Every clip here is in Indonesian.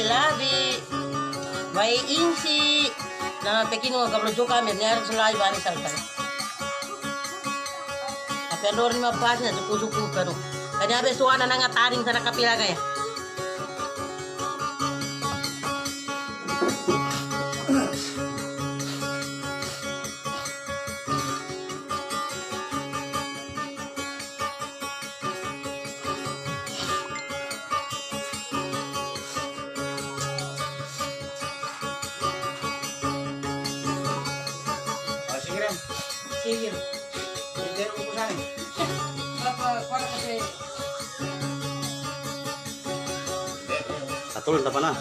labi, vai insi, na pekino kablo joka mernya selai bani salkan. Tapi alor ni mabas na suku kanu. Kanya be suana nanga taring sana kapila kaya. Sige. Hindi ko sa akin. Para kasi Atul tak pana.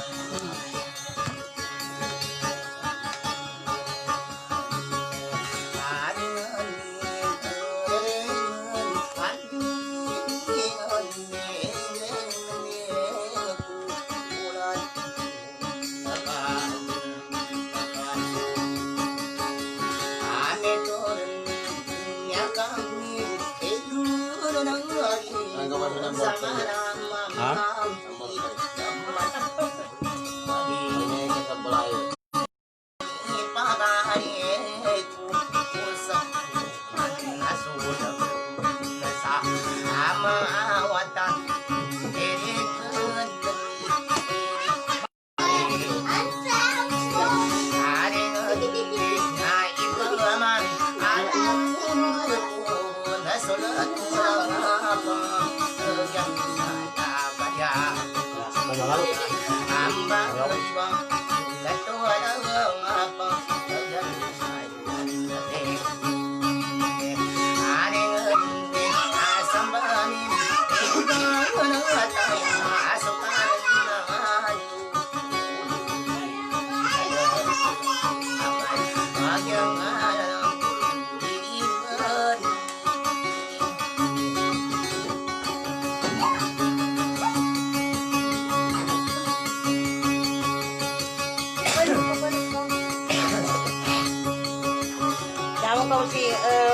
Kau si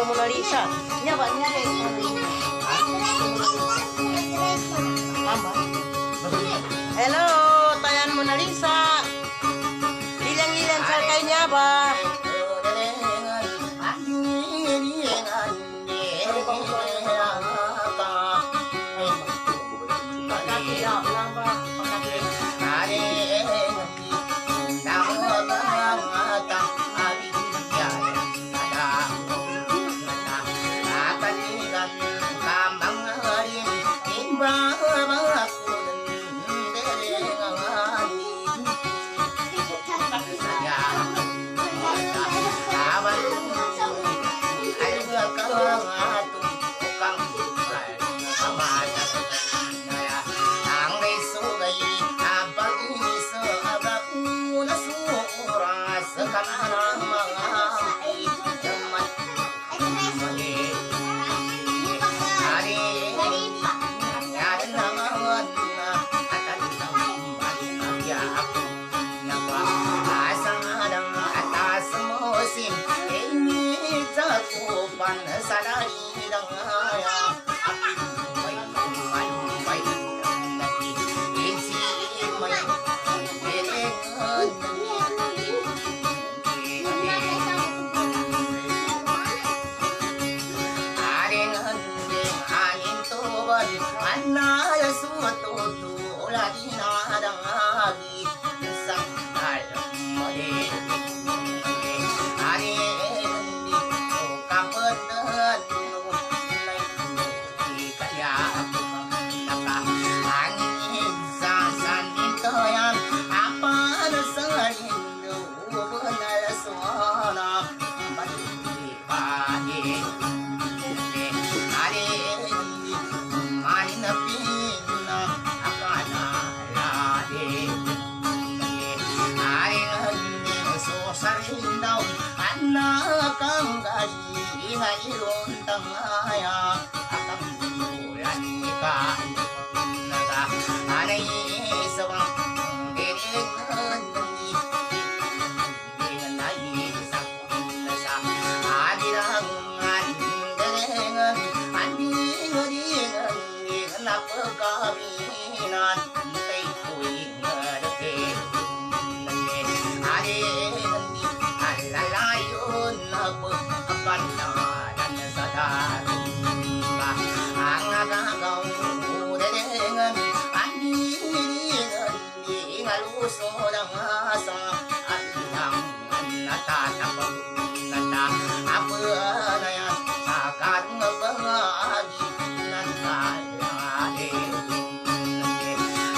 Mona Lisa. Nya banyak kayak Mama. Hello, tayan Mona Lisa. Ilang-ilang sakainya ba? 만나는 사다른가 angagaw udengan aniringan ingaluso ng asa at ng natatapag nata apaya sa karungabagi ng kalahing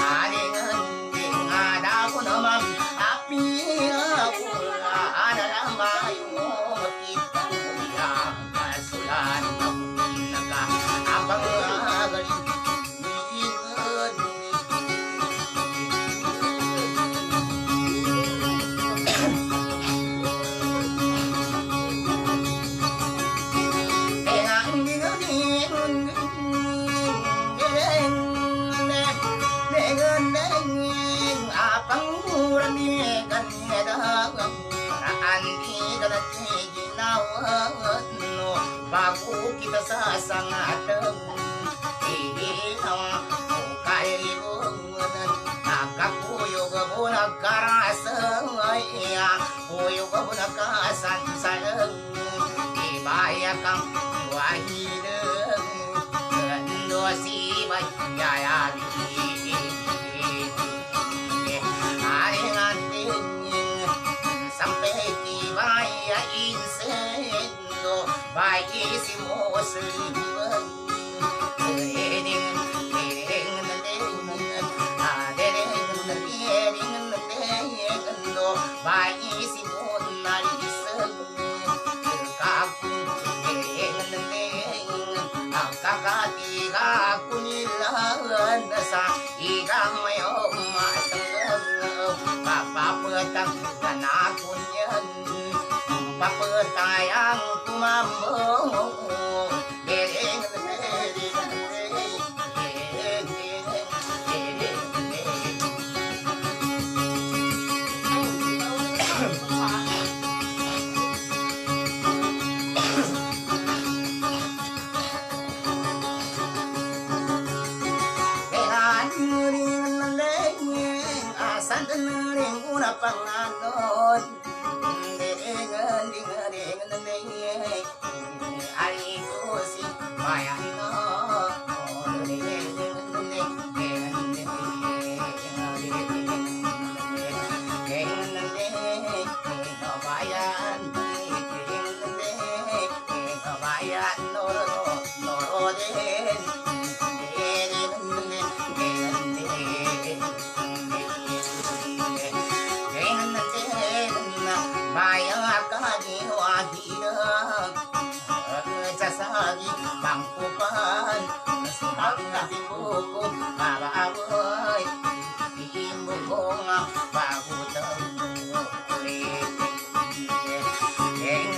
alingan ingadaw naman api na pula analamay mo makita kuya kasulan bago kita sasangatang iilang kalibungan nakakuyog mo nagkarasang kuyog mo nagkasansalang ibaya kang wahidang gando sibay yayabi alingating sampai tibaya insendo baikisimo selimbang kering baikisimo nalisang kakung ang kakatiga kunilan sa igang mayong matang papapatang kanakon yan papatayang kumamong dereng panganon dengan aliku si mayano sasagi bangkupan semangating buko kababoy imu bunga bago temu neng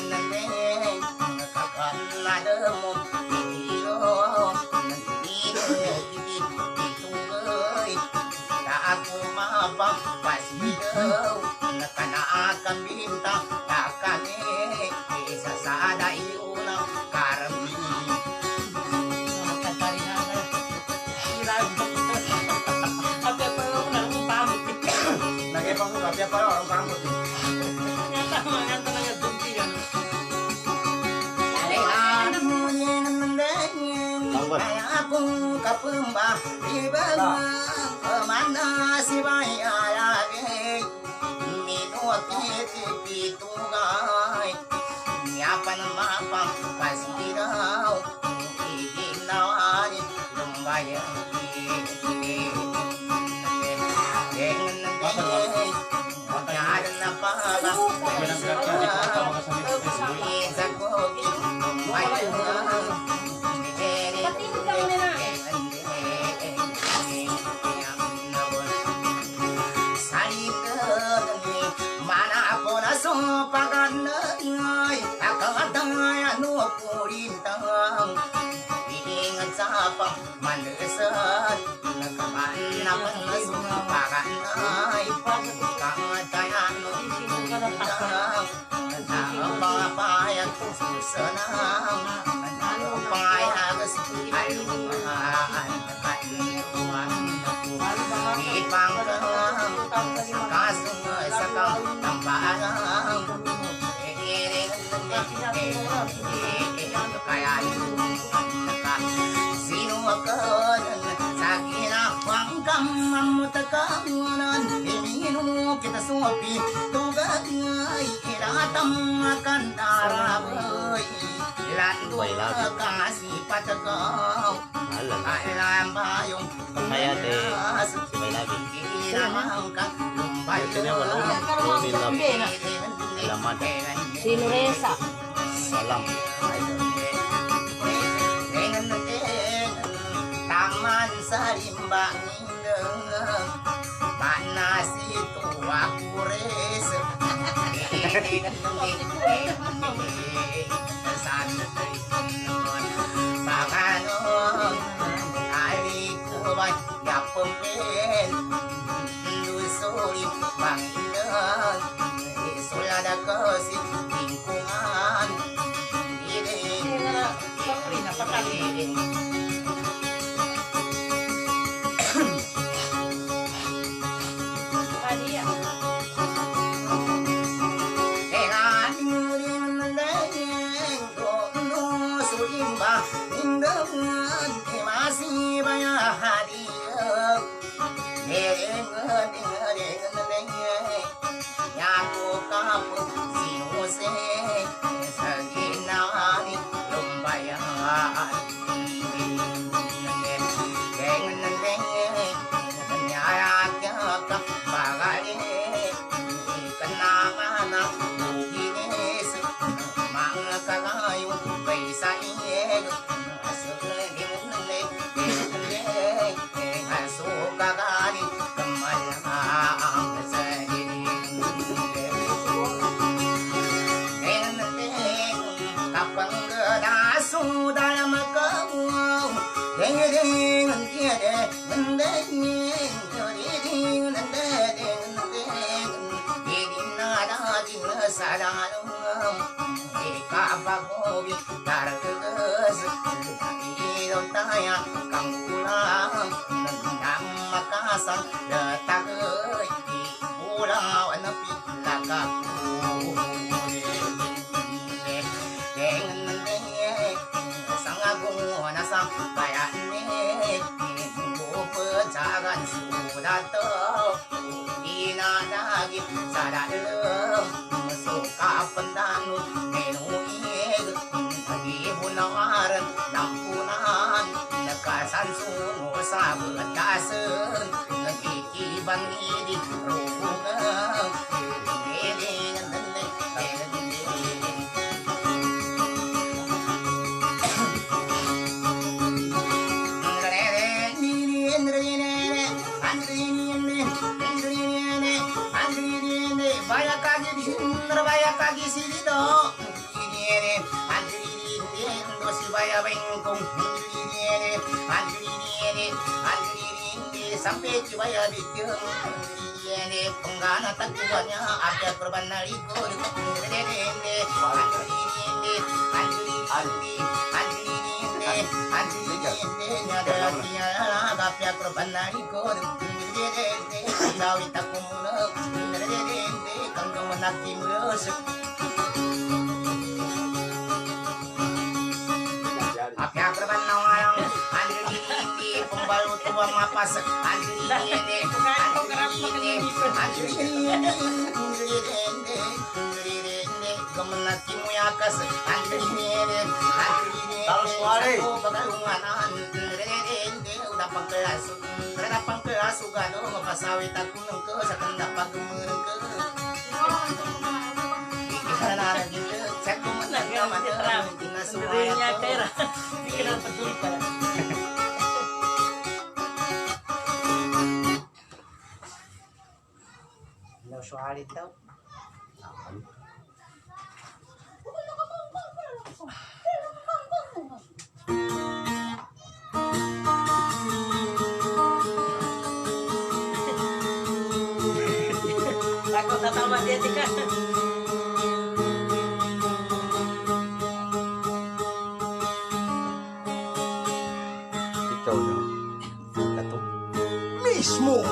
nakakanademo tiro ditunggoy tak aku mabang pasidaw nakanaakan bintang tak kami isa sa dayunang karami nagepang pa orang pamut akong kapumba ibang mana si bayalage minuakit pitungay nyapan mapang pasiraw iginawan lumbayan nyaran na pabang sa kogi lumbayan so paganay akatay ano purintang iingat sa pang mandesan nagkamanapan na sumpaganay pagkatay ano purintang napapayag susanang napapayag alumahan nakainuan ipangkang kasung sa kang tambaang kaya sino ka sa ginawang kamamutakanan imino kita suapi tugay iratam akan darabay lando kasih patagaw alam bayong Kaya te, si May Labi. Ito niya malunong. Tony Labi. Alamat. Sino Reza? Salam. Taman sa limbang panas itu aku res Panganon kali keban ya pemben lusuri Panginan Sulada kasih lingkungan masih banyak hadiah Yaku kapu sinuse saginani lumbayan nyayakya bagay kenangan buginis mga kagayo sa iyeg Sukagani kemalang sediring kapang gedasu dalam kamu deng tiada mendeng ding nada ding sadarum kapagobi tarkeges idon taya kangkulang nang makasan datagay pulau napi lakaku sangagung nasang bayani bupecagan sudah tau inadagi sadalem suka pendanu menuig ibunawaran lampunan nakasan suno sa betasen nakikiban idi rupungan banyak kaki sini dong ini si baya bengkong ini sampai cibaya bikin ini penggana takjuannya ada korban naliko ada korban naliko Dawi takumuna kanggo menaki musik apya korban nawayang andri pembalu tua mapas andri kemenaki muyakas andri Tahu suare. udah pangkelas rada pangkelas ugano mapasawit aku nengke sakanda pagemeureng ke Karena gitu, saya kumat lagi sama dia. Sendirinya kera. Bikin peduli pada. Nggak soal itu. Takut datang sama dia tika. Ikaw na. Kato. Mismo.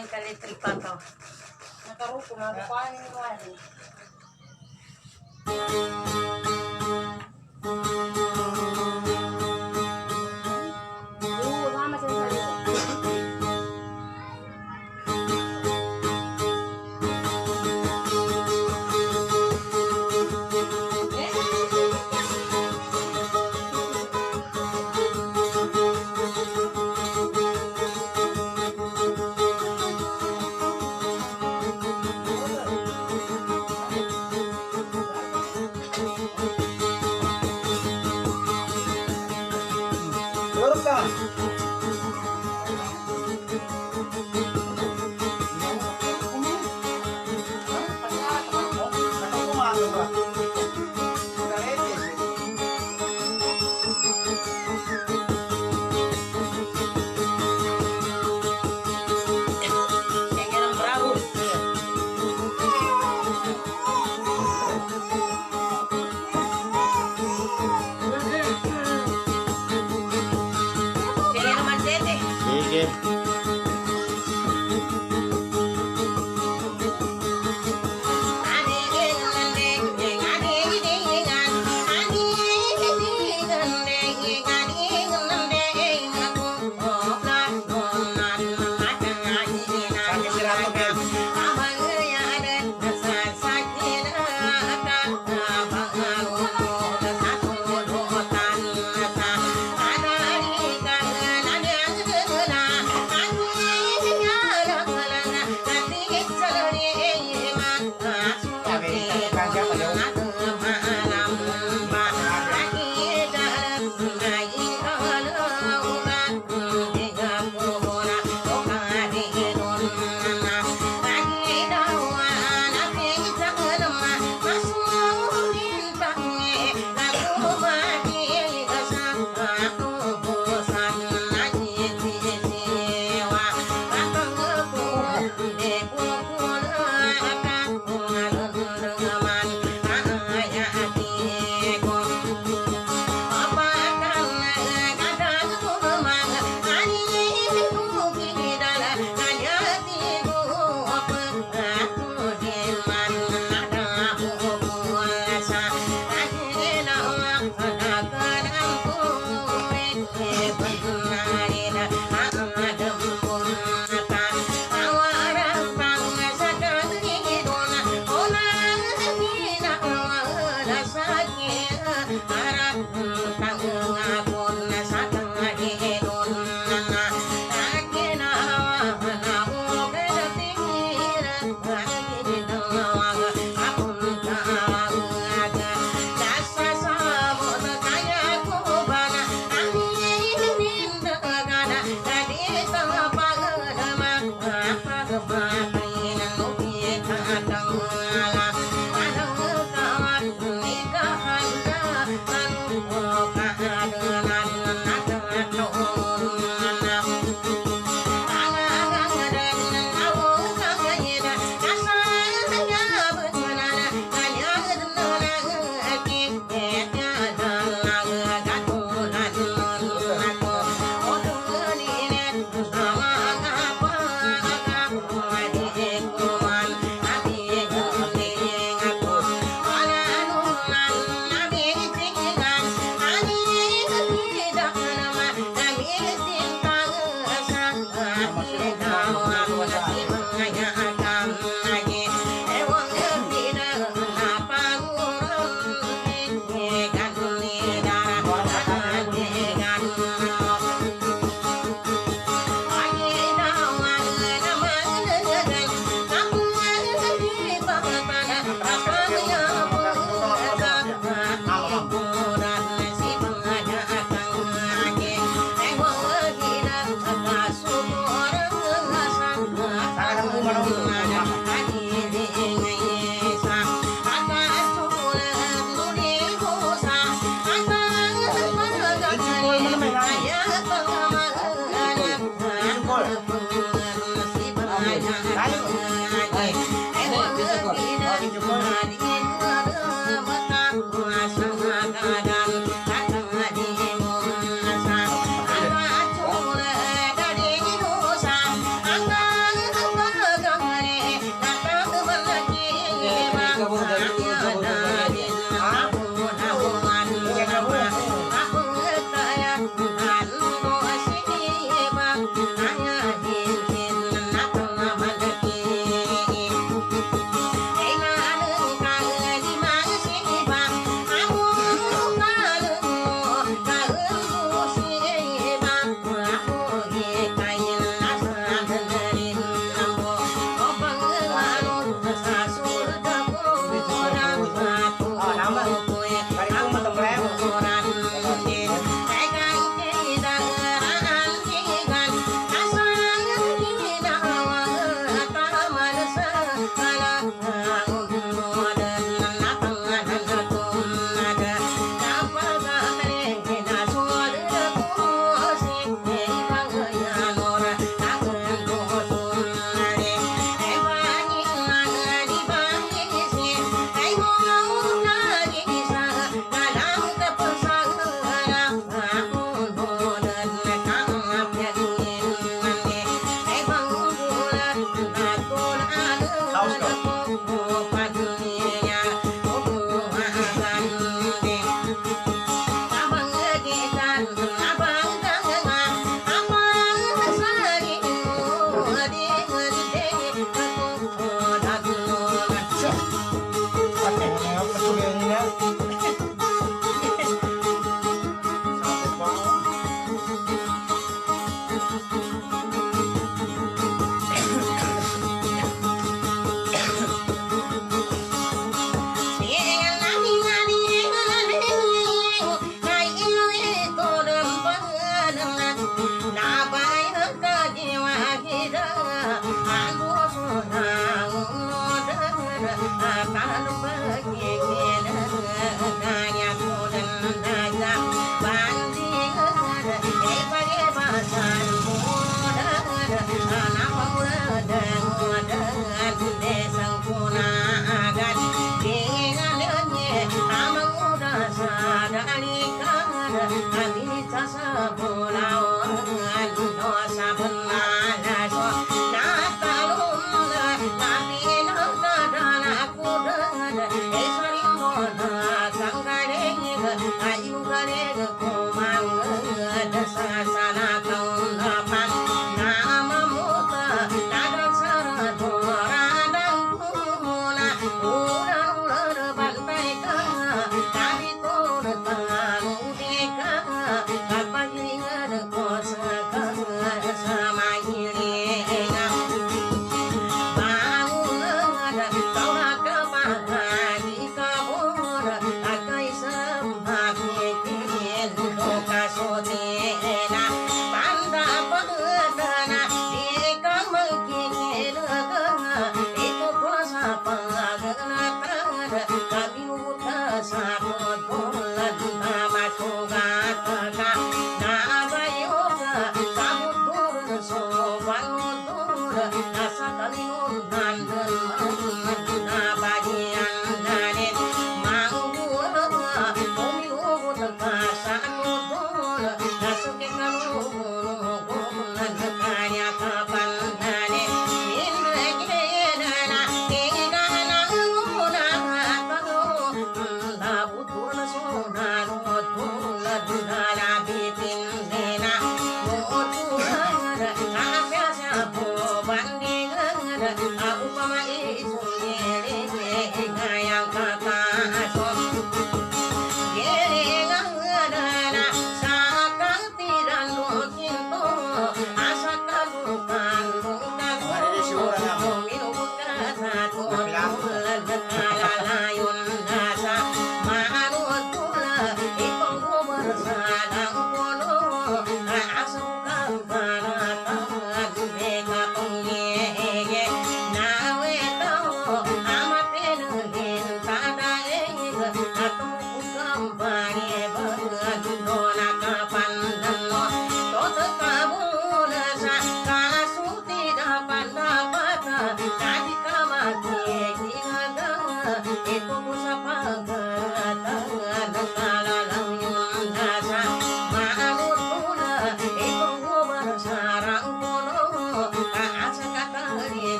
main ka electric pa to. Nakarupo na ako pa ni wali. Lama sa Turun ka. Ano kumato ba? Karete. Kaya ng bravo.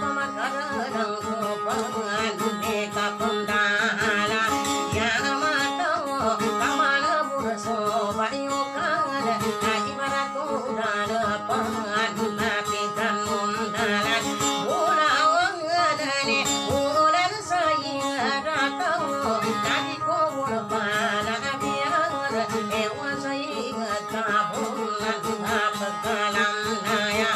pemakaran kepangan deka pendala yang matau kamana burso bayu kan ibarat udah depan tapi kan mundalan bulan ngane bulan saya datang tadi ko pada biar ewa saya tabunan apa kalam naya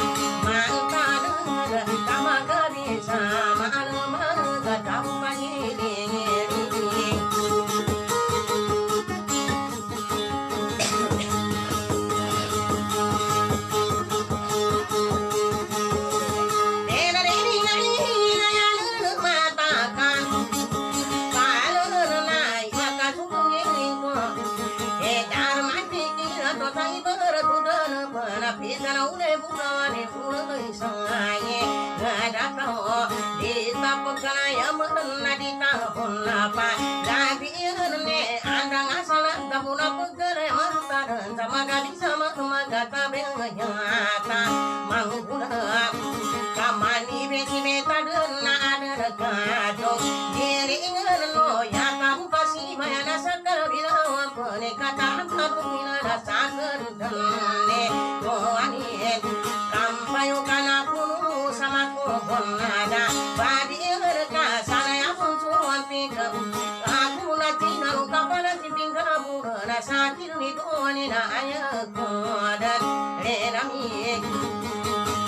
sakit itu wanita ayah kuadan renami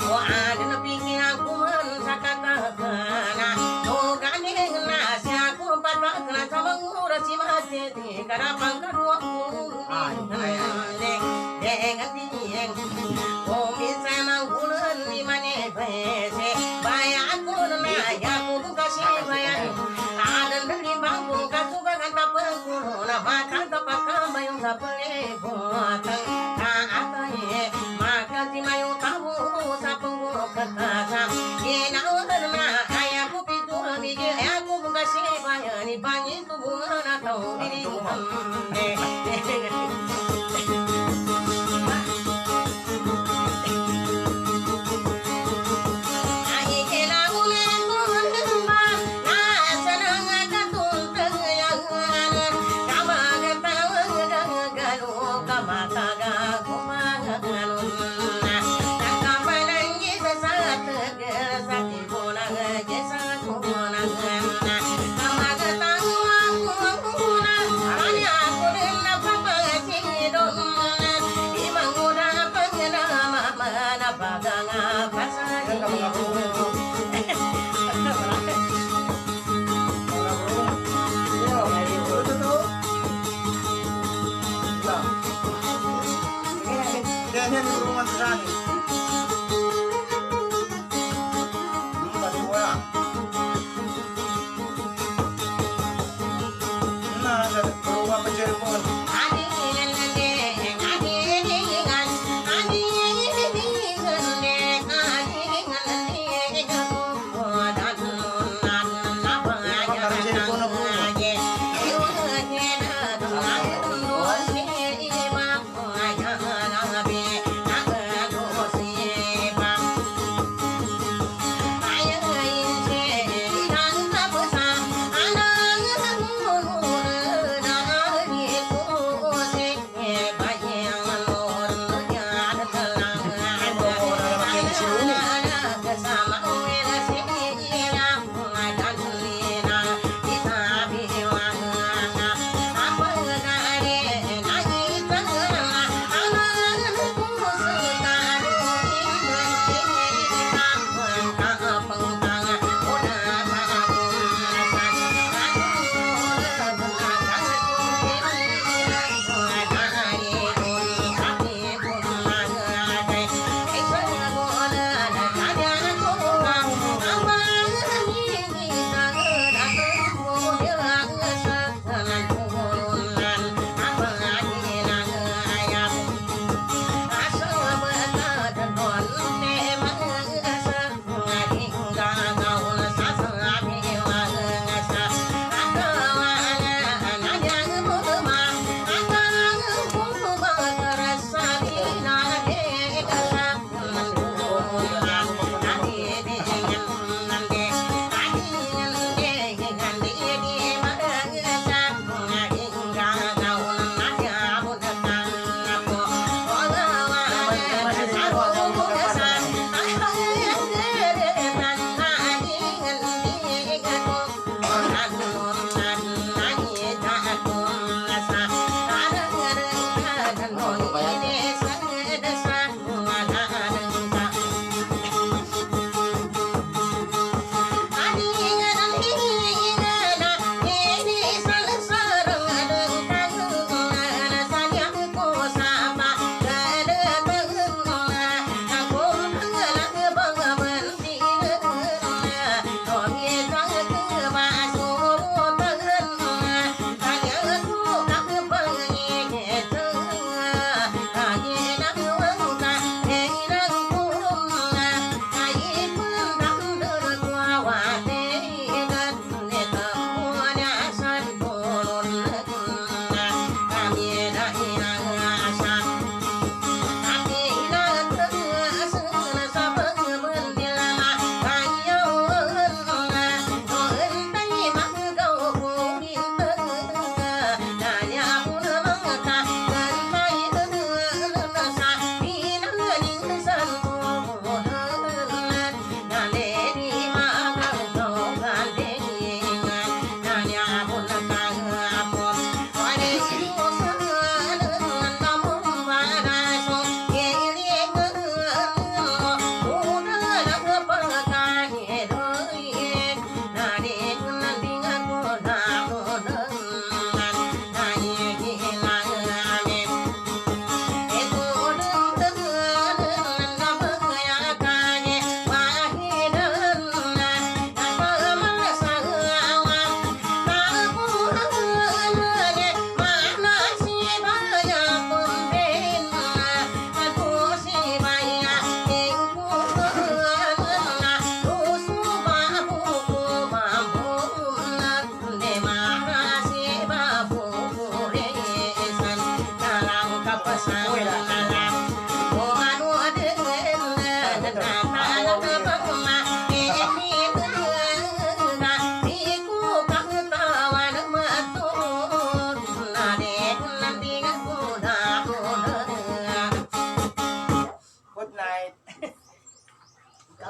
oh ada nepingin aku mensakatakan oh gandeng nasi aku patah kena sama ngurus si mati karena pangkadua dengan tieng oh bisa mangkulan di mana pese bayar aku naya aku buka si bayar ada dari bangku kasubakan tak pengkuruna makan kepakan bayung tak boleh buatan kaatanya maka si mayung tahu sa pengguru kekasam inawarna ayahku pitul migi aku buka si bayar ni banyi tubuhan atau diri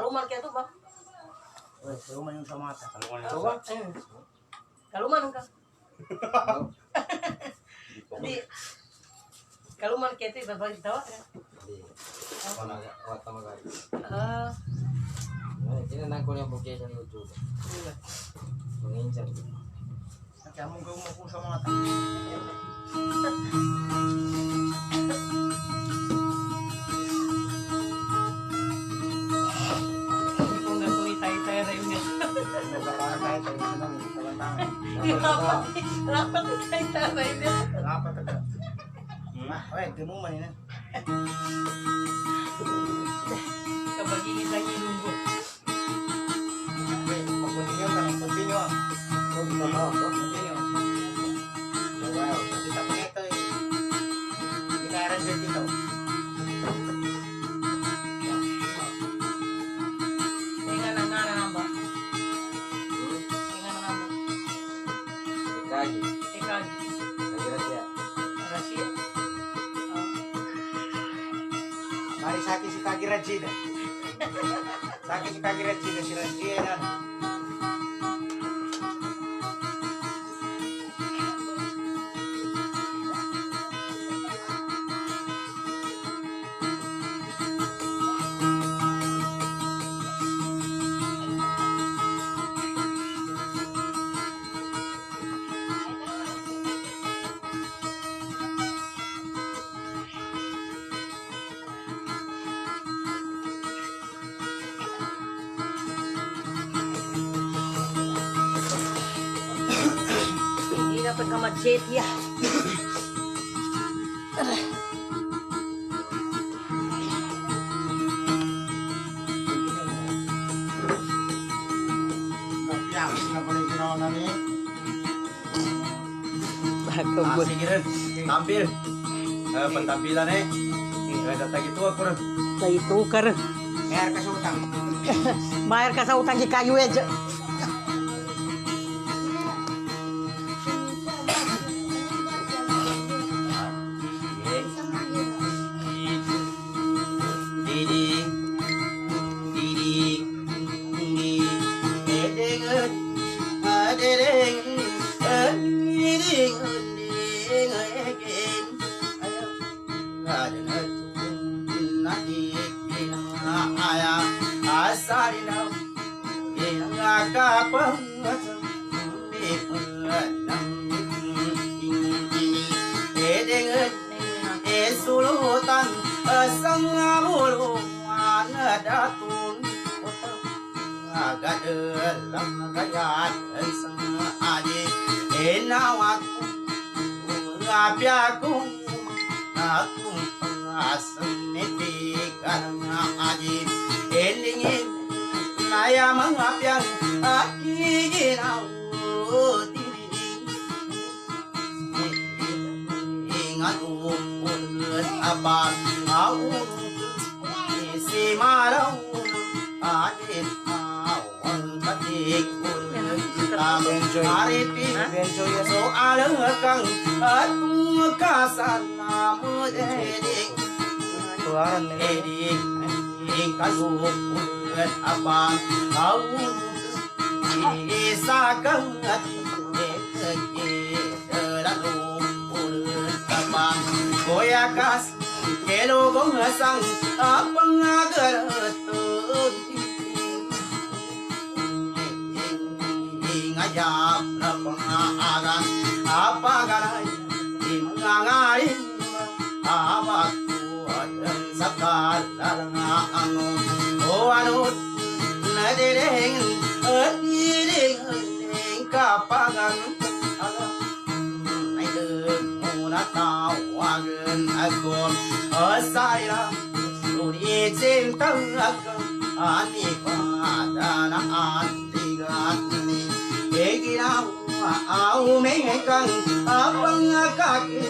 kaluman kayak tuh bang. Rumah yung sa mata. Kaluman ka. Di kaluman kayak tuh bapak tahu kan? Ah, Tinanang ko yung bukya sa YouTube. Manginsan. Kaya mong gawin mo kung sa mata. kung nggak tuloy tayo rin yan. Nagkakaroon tayo tayo sa nang talantangan. Rapat tayo rin yan. Dapat agad. Oy, di mo manina. Kabagingin lang yung lunggo. Wait, mag-continue ka. Continue. Continue. Wow. Kita po ito eh. Binayaran din dito. Tingnan na nga ba? Tingnan na ba? Ikagi. Ikagi. Kaya siya. Rasia. Mari sa akin si Kagi Rajida. Sa akin si Kagi Rajida. Si Rajida na. Hindi dapat ka mag-jet ya. Yang sila pala yung ginawa namin. Sige rin. Tampil. Pantampilan eh. Datang itu aku rin. Tayo tukar. Mayar ka sa utang. Bayar ka sa utang di kayu aja. Sulutan sangamuluan datun agak dalam gayat sengaja enawak ngapiaku aku asmiti karena aji endingin naya mengapiang aki ingat abang au si marau adit awan batik ariti soal kang atung kasan namu dedik edik kalu abang au isakang Koyakas kelo gong sang apang agaratun ngajap na pangagan apagaray imangarin awak kuatan sakal lalangang o anut nadireng adiring kapagan tawagan aku asayra suri cinta aku ani pada antigan ni egina au mengkang abang kaki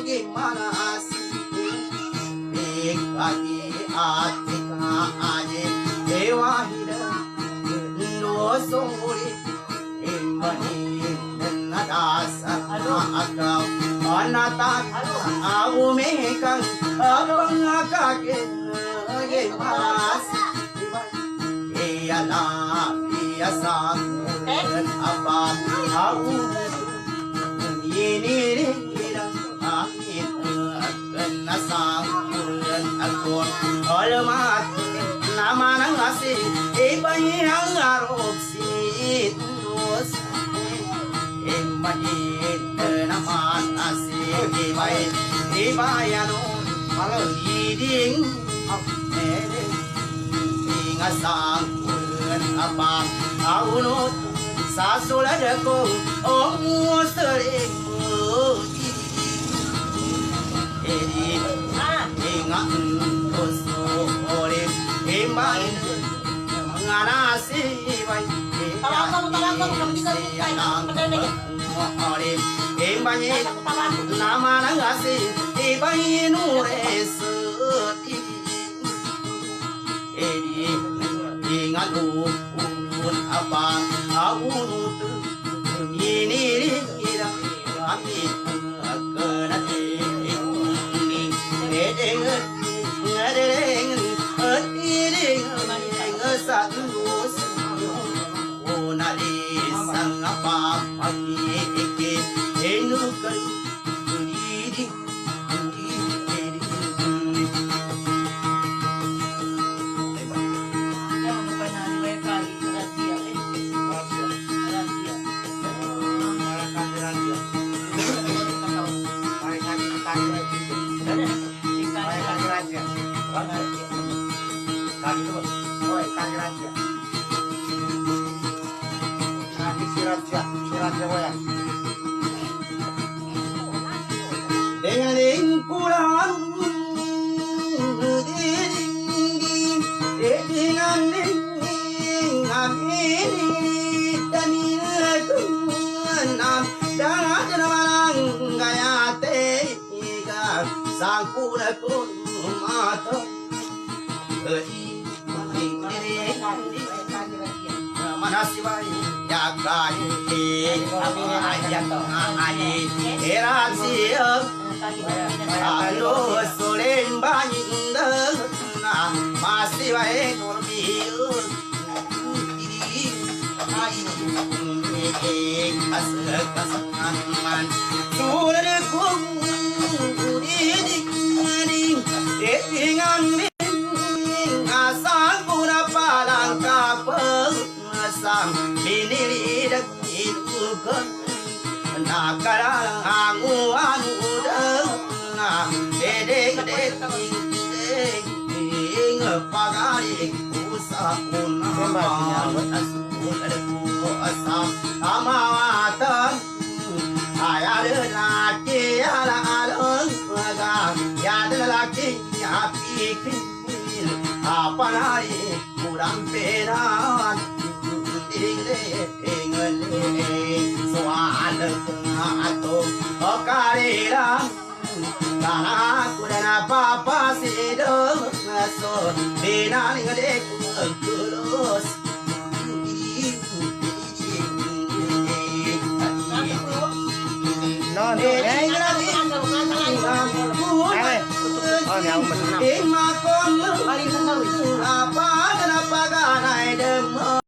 gimana sih ekagi atika aje dewa hida no suri imani nadasa akau anatan aku mengkang abang kakek gemas Alamat nama nang asih ibayi ang arok sin dos ibayi nama asih ibayano malah diding ingasang kun apa aunut sasulada ko omu sering edi ingat usulin imain nganasi bay imbanye nama nangasi ibayi nures edi ingat pun apa aunut ini ira kami kena ini edeng ngadeng edeng ngasandus onali sang apa pagi eke enukan diri dengan kurang dengan ini dan aku enam dan marang gaya tega sangkuna pun mata mana siwai ya kai ayat ai era siap ayo solen banyin na masih wae normi kasangan suradku dengan asal pura palang kapal asam binili dak idukan nakalang angu na dedek pagari usapun asul asam amawatan ayat laki ala alung ya laki ya pikir apa nari kurang peran ingin soal atau kaliran karena aku dan apa sih dong so bina ngedek kurus Non, apa kenapa ganai demo